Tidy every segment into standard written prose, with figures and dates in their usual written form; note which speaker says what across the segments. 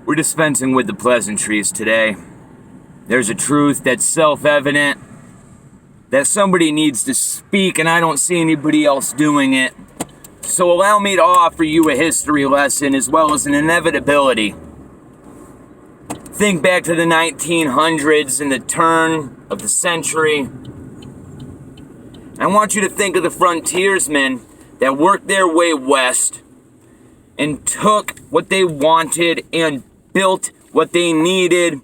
Speaker 1: We're dispensing with the pleasantries today. There's a truth that's self-evident, that somebody needs to speak, and I don't see anybody else doing it. So allow me to offer you a history lesson as well as an inevitability. Think back to the 1900s and the turn of the century. I want you to think of the frontiersmen that worked their way west and took what they wanted and built what they needed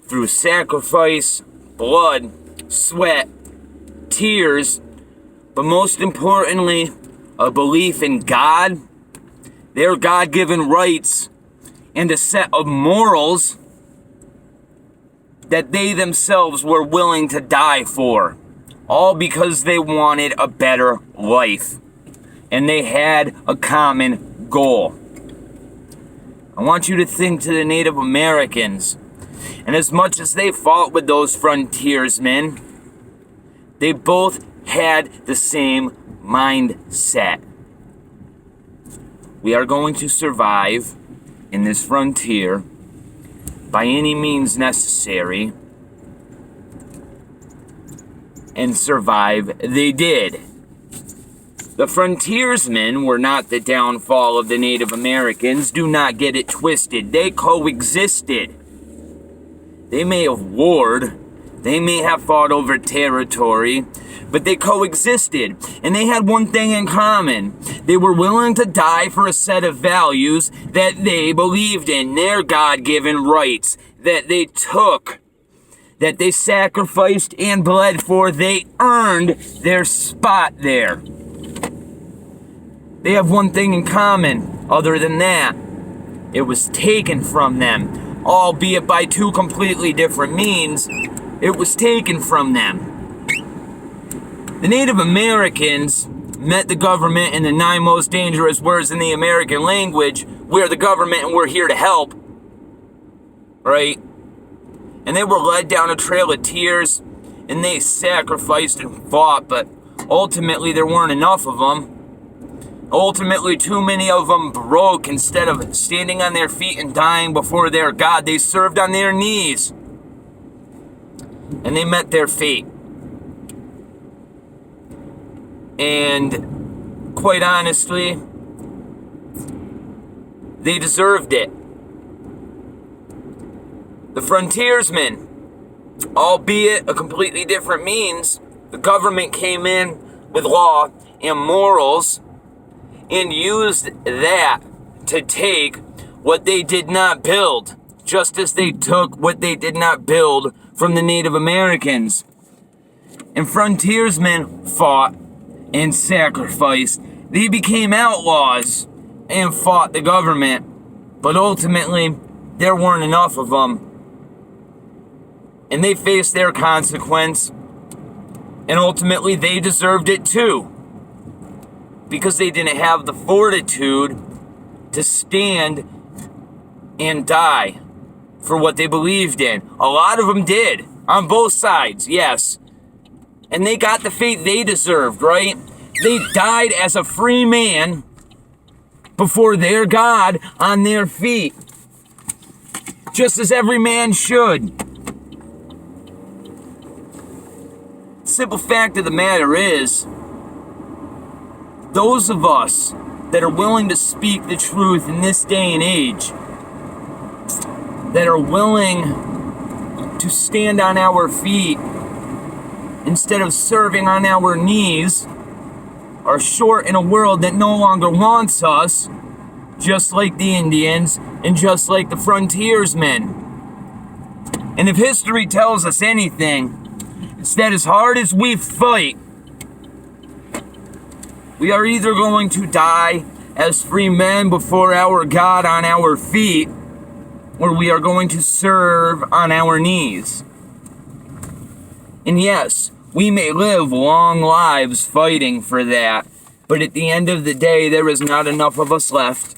Speaker 1: through sacrifice, blood, sweat, tears, but most importantly, a belief in God, their God-given rights, and a set of morals that they themselves were willing to die for, all because they wanted a better life, and they had a common goal. I want you to think to the Native Americans, and as much as they fought with those frontiersmen, they both had the same mindset. We are going to survive in this frontier by any means necessary, and survive they did. The frontiersmen were not the downfall of the Native Americans. Do not get it twisted. They coexisted. They may have warred, they may have fought over territory, but they coexisted, and they had one thing in common. They were willing to die for a set of values that they believed in, their God-given rights, that they took, that they sacrificed and bled for. They earned their spot there. They have one thing in common. Other than that, it was taken from them, albeit by two completely different means. It was taken from them. The Native Americans met the government in the 9 most dangerous words in the American language. We're the government and we're here to help. Right? And they were led down a trail of tears, and they sacrificed and fought, but ultimately there weren't enough of them. Ultimately, too many of them broke. Instead of standing on their feet and dying before their God, they served on their knees. And they met their fate. And quite honestly, they deserved it. The frontiersmen, albeit a completely different means, the government came in with law and morals and used that to take what they did not build, just as they took what they did not build from the Native Americans. And frontiersmen fought and sacrificed. They became outlaws and fought the government, but ultimately there weren't enough of them. And they faced their consequence, and ultimately they deserved it too, because they didn't have the fortitude to stand and die for what they believed in. A lot of them did, on both sides, yes. And they got the fate they deserved, right? They died as a free man before their God on their feet, just as every man should. Simple fact of the matter is, those of us that are willing to speak the truth in this day and age, that are willing to stand on our feet instead of serving on our knees, are short in a world that no longer wants us, just like the Indians and just like the frontiersmen. And if history tells us anything, it's that as hard as we fight, we are either going to die as free men before our God on our feet, or we are going to serve on our knees. And yes, we may live long lives fighting for that, but at the end of the day, there is not enough of us left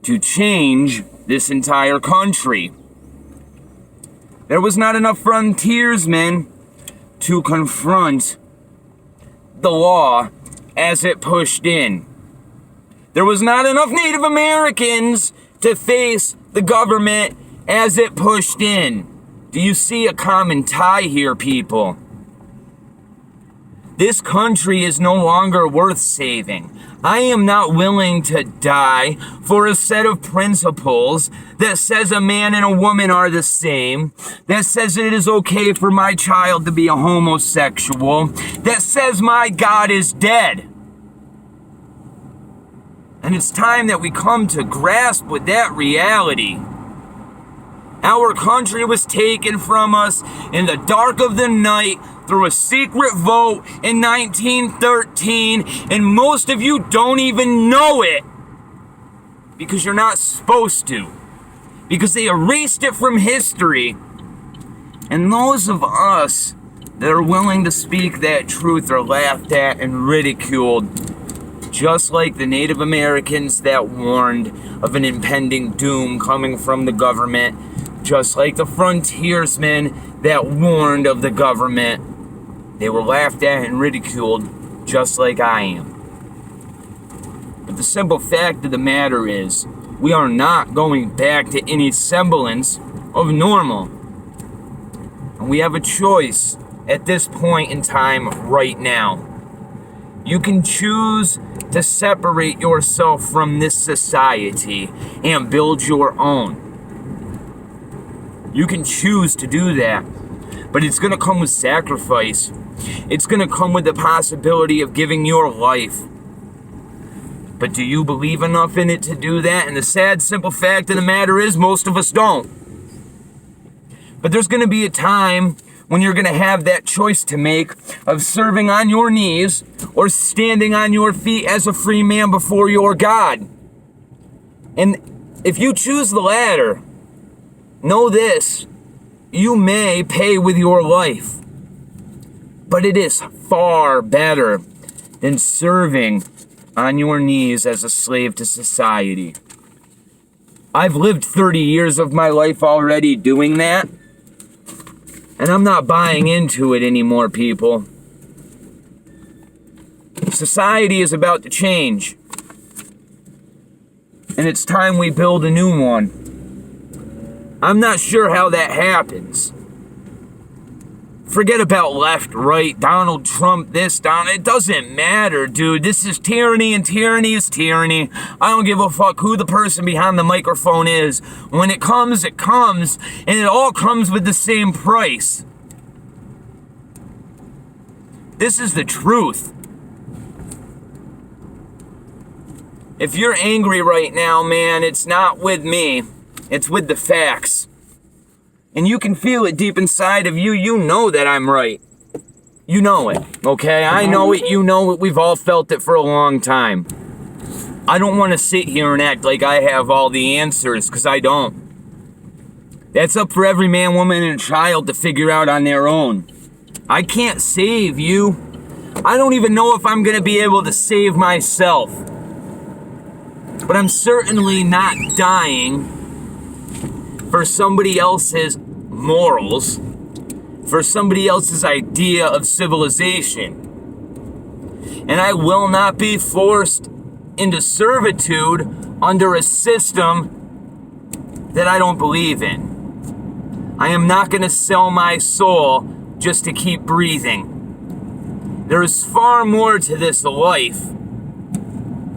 Speaker 1: to change this entire country. There was not enough frontiersmen to confront the law as it pushed in. There was not enough Native Americans to face the government as it pushed in. Do you see a common tie here, people? This country is no longer worth saving. I am not willing to die for a set of principles that says a man and a woman are the same, that says it is okay for my child to be a homosexual, that says my God is dead. And it's time that we come to grasp with that reality. Our country was taken from us in the dark of the night through a secret vote in 1913, and most of you don't even know it because you're not supposed to, because they erased it from history. And those of us that are willing to speak that truth are laughed at and ridiculed, just like the Native Americans that warned of an impending doom coming from the government, just like the frontiersmen that warned of the government. They were laughed at and ridiculed, just like I am. But the simple fact of the matter is, we are not going back to any semblance of normal. And we have a choice at this point in time right now. You can choose to separate yourself from this society and build your own. You can choose to do that, but it's going to come with sacrifice. It's going to come with the possibility of giving your life. But do you believe enough in it to do that? And the sad, simple fact of the matter is, most of us don't. But there's going to be a time when you're going to have that choice to make of serving on your knees or standing on your feet as a free man before your God. And if you choose the latter, know this, you may pay with your life. But it is far better than serving on your knees as a slave to society. I've lived 30 years of my life already doing that, and I'm not buying into it anymore, people. Society is about to change, and it's time we build a new one. I'm not sure how that happens. Forget about left, right, Donald Trump, this, Donald. It doesn't matter, dude. This is tyranny, and tyranny is tyranny. I don't give a fuck who the person behind the microphone is. When it comes, and it all comes with the same price. This is the truth. If you're angry right now, man, it's not with me. It's with the facts. And you can feel it deep inside of you. You know that I'm right. You know it, okay? I know it, you know it. We've all felt it for a long time. I don't want to sit here and act like I have all the answers, because I don't. That's up for every man, woman, and child to figure out on their own. I can't save you. I don't even know if I'm going to be able to save myself. But I'm certainly not dying for somebody else's morals, for somebody else's idea of civilization. And I will not be forced into servitude under a system that I don't believe in. I am not going to sell my soul just to keep breathing. There is far more to this life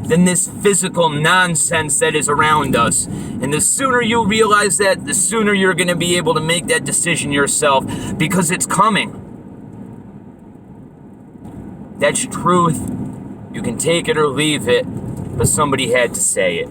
Speaker 1: than this physical nonsense that is around us. And the sooner you realize that, the sooner you're going to be able to make that decision yourself, because it's coming. That's truth. You can take it or leave it, but somebody had to say it.